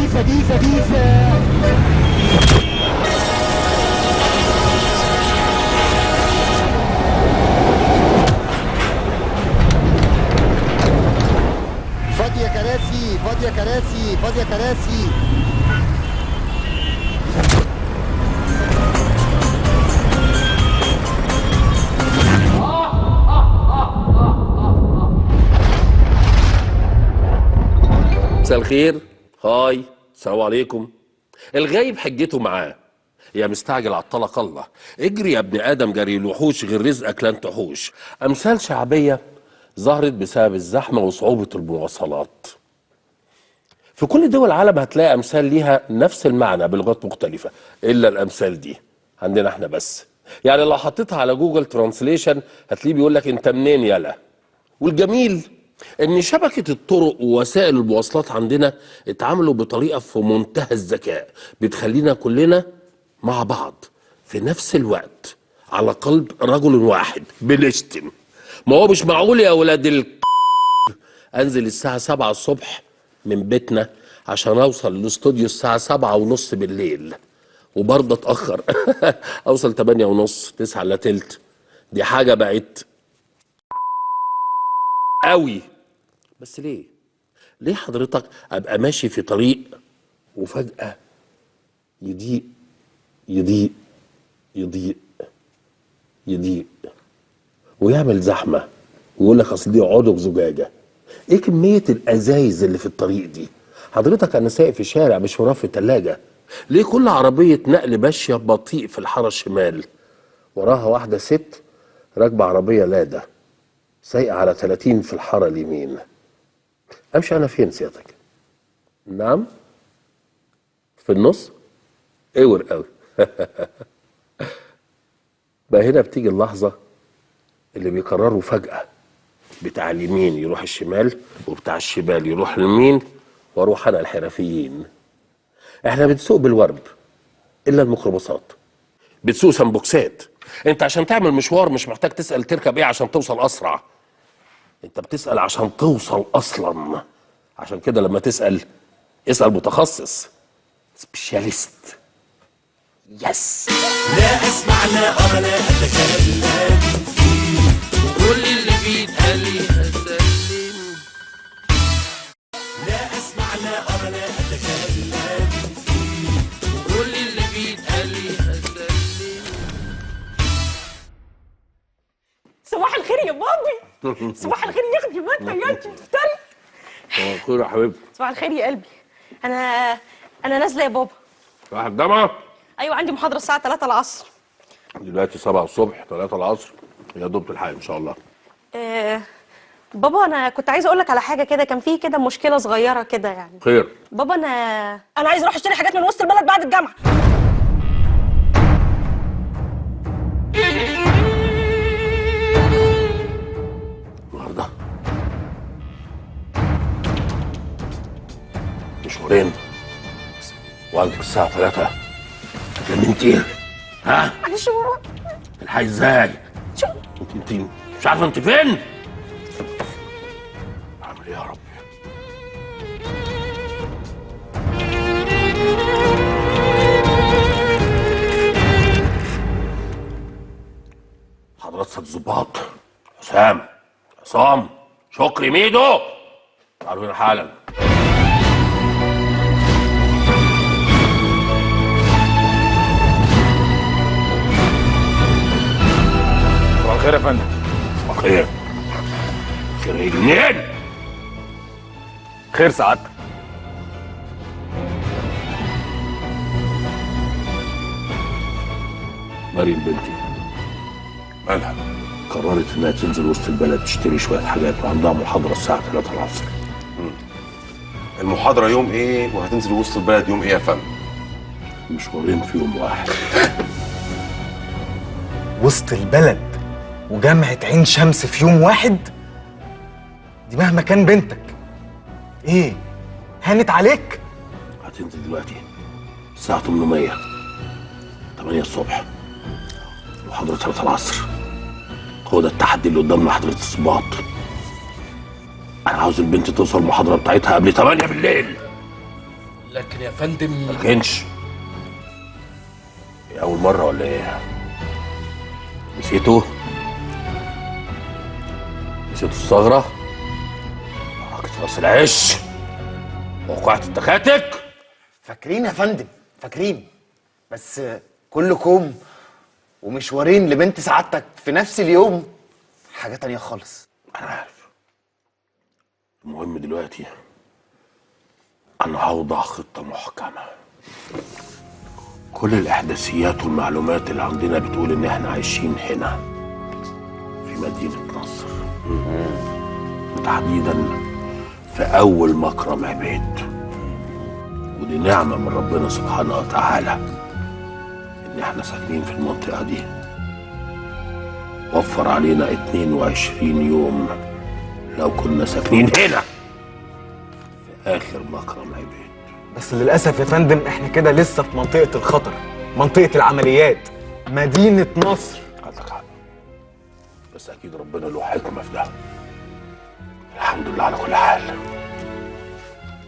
ديسة ديسة ديسة. فاضية كراسي، فاضية كراسي، فاضية كراسي. مساء الخير. هاي، السلام عليكم. الغايب حجته معاه، يا مستعجل عطلك الله. اجري يا ابن ادم جري الوحوش، غير رزقك لن تحوش. امثال شعبيه ظهرت بسبب الزحمه وصعوبه المواصلات. في كل دول العالم هتلاقي امثال ليها نفس المعنى بلغات مختلفه، الا الامثال دي عندنا احنا بس. يعني لو حطيتها على جوجل ترانسليشن هتلاقيه بيقول لك انت منين يالا. والجميل ان شبكة الطرق ووسائل المواصلات عندنا اتعاملوا بطريقة في منتهى الذكاء، بتخلينا كلنا مع بعض في نفس الوقت على قلب رجل واحد بنشتم. ما هو مش معقول يا ولاد انزل الساعة 7 الصبح من بيتنا عشان اوصل الاستوديو الساعة 7:30 بالليل، وبرضه اتأخر اوصل 8:30 9 الا تلت. دي حاجة بقت قوي. بس ليه حضرتك ابقى ماشي في طريق وفجأة يضيق يضيق يضيق يضيق ويعمل زحمة ويقول لك اصل دي عضو زجاجة؟ ايه كمية الازايز اللي في الطريق دي؟ حضرتك انا سايق في شارع مش في رف تلاجة. ليه كل عربية نقل ماشية بطيء في الحارة الشمال وراها واحدة ست راكبة عربية لادا سايقة على 30 في الحارة اليمين؟ امشي انا فين سيادتك؟ نعم، في النص. اور قوي. بقى هنا بتيجي اللحظة اللي بيقرروا فجأة بتاع اليمين يروح الشمال وبتاع الشمال يروح اليمين واروح انا الحرفيين. احنا بنسوق بالورب الا الميكروباصات بتسوق سمبوكسات. انت عشان تعمل مشوار مش محتاج تسأل تركب ايه عشان توصل اسرع، انت بتسأل عشان توصل اصلا. عشان كده لما تسأل اسأل متخصص، سبيشاليست. يس. لا اسمع لا ارى لا اتكلم فيه، وكل اللي بيتقال لي هسلم. لا اسمع لا ارى لا اتكلم فيه، وكل اللي بيتقال لي هسلم. صباح الخير يا بابي. صباح الخير يا اختي. ما انت يا انت تفتري. صباح الخير يا حبيبتي. صباح الخير يا قلبي. انا نازله يا بابا. رايح الجامعة؟ ايوه عندي محاضره الساعه 3 العصر. دلوقتي 7 الصبح 3 العصر، يا دوب تلحق ان شاء الله. بابا انا كنت عايزه اقول لك على حاجه كده، كان في كده مشكله صغيره كده يعني. خير. بابا انا عايز اروح اشتري حاجات من وسط البلد بعد الجامعه. النهارده مشوارين وعندك الساعة 3 هتلمنتي؟ ها؟ معلش يا بابا. الحي ازاي؟ انت مش عارفة انت فين؟ اعمل ايه يا رب؟ حضرات سيد الظباط، عصام، شكري، ميدو، تعالوا هنا حالا. صباح الخير يا فندم. صباح الخير. خير ايه منين؟ خير سعادتك. مريم بنتي مالها؟ قررت انها تنزل وسط البلد تشتري شويه حاجات وعندها محاضره الساعه 3 العصر. المحاضرة يوم ايه وهتنزل وسط البلد يوم ايه يا فندم؟ مشوارين في يوم واحد. وسط البلد وجامعة عين شمس في يوم واحد؟ دي مهما كان بنتك ايه هانت عليك؟ هتنزل دلوقتي الساعه 8 الصبح، محاضره 3 العصر. هو ده التحدي اللي قدامنا حضرة الظباط. انا عاوز البنت توصل المحاضره بتاعتها قبل 8 بالليل. لكن يا فندم مالكنش؟ هي أول مرة ولا إيه؟ نسيتوا؟ نسيتوا الثغرة؟ حركة راس العش وقعت التكاتك؟ فاكرين يا فندم، فاكرين، بس كل كوم ومشوارين لبنت سعادتك في نفس اليوم حاجة تانية خالص. أنا عارف. المهم دلوقتي أنا هوضع خطة محكمة. كل الإحداثيات والمعلومات اللي عندنا بتقول إن إحنا عايشين هنا في مدينة نصر، تحديدا في أول مكرم عبيد، ودي نعمة من ربنا سبحانه وتعالى إن إحنا ساكنين في المنطقة دي. وفر علينا 22 يوم لو كنا ساكنين هنا في آخر مكرم عبيد. بس للأسف يا فندم احنا كده لسه في منطقة الخطر، منطقة العمليات، مدينة نصر. عندك حق، بس أكيد ربنا له حكمة في ده. الحمد لله على كل حال.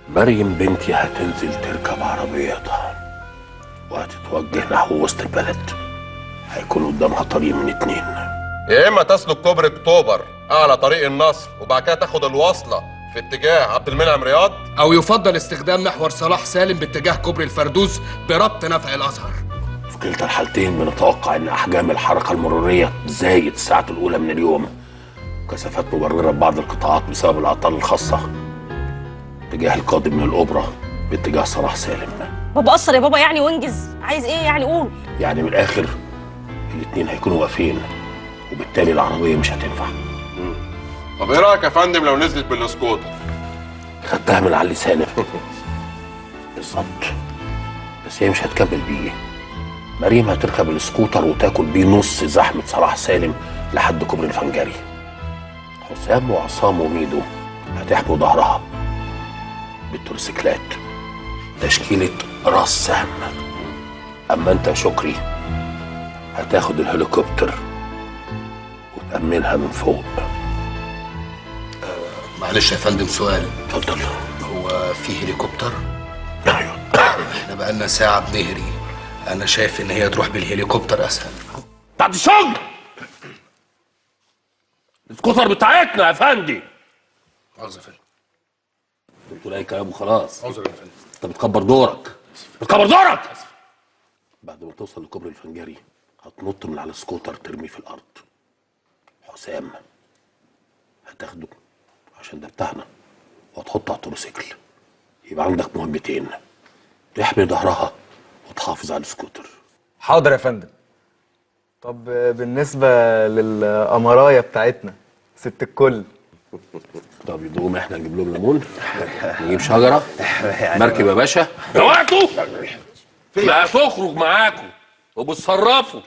مريم بنتي هتنزل تركب عربيتها وهتتوجه نحو وسط البلد. هيكون قدامها طريق من 2، يا اما تسلك كوبري اكتوبر اعلى طريق النصر وبعد كده تاخد الواصله في اتجاه عبد المنعم رياض، او يفضل استخدام محور صلاح سالم باتجاه كوبري الفردوس بربط نفع الازهر. في كلتا الحالتين بنتوقع ان احجام الحركه المروريه تزايد الساعات الاولى من اليوم، وكثافات مبرره ببعض القطاعات بسبب الاعطال الخاصه. اتجاه القادم من الاوبرا باتجاه صلاح سالم. بابا قصر يا بابا يعني وانجز، عايز ايه يعني؟ قول. يعني من الاخر الاتنين هيكونوا واقفين، وبالتالي العربيه مش هتنفع. طب ايه رايك يا فندم لو نزلت بالسكوتر؟ خدتها من على لسانك. بالظبط، بس هي مش هتكمل بيه. مريم هتركب السكوتر وتاكل بيه نص زحمه صلاح سالم لحد كوبري الفنجري. حسام وعصام وميدو هتحموا ظهرها بالتورسيكلات، تشكيله راس سهم. اما انت يا شكري هتاخد الهليكوبتر وتأمنها من فوق. معلش يا فندم سؤال، اتفضل. هو في هليكوبتر؟ ايوه. احنا بقالنا ساعة بنهري، انا شايف ان هي تروح بالهليكوبتر اسهل. بتاعت الشغل السكوتر بتاعتنا يا فندي. عاوز يا فندم. بتقول اي كلام وخلاص. عاوز يا فندم. انت بتكبر دورك، بتكبر دورك. بعد ما توصل لكوبري الفنجري هتنط من على السكوتر ترميه في الارض. حسام هتاخده عشان ده بتاعنا وهتحطه على التروسيكل. يبقى عندك مهمتين، تحمي ظهرها وتحافظ على السكوتر. حاضر يا فندم. طب بالنسبة للأمراية بتاعتنا ست الكل، طب يدوم احنا نجيب لهم ليمون، نجيب شجره، مركب يا باشا. اوعوا لا تخرج معاكم وبتصرفوا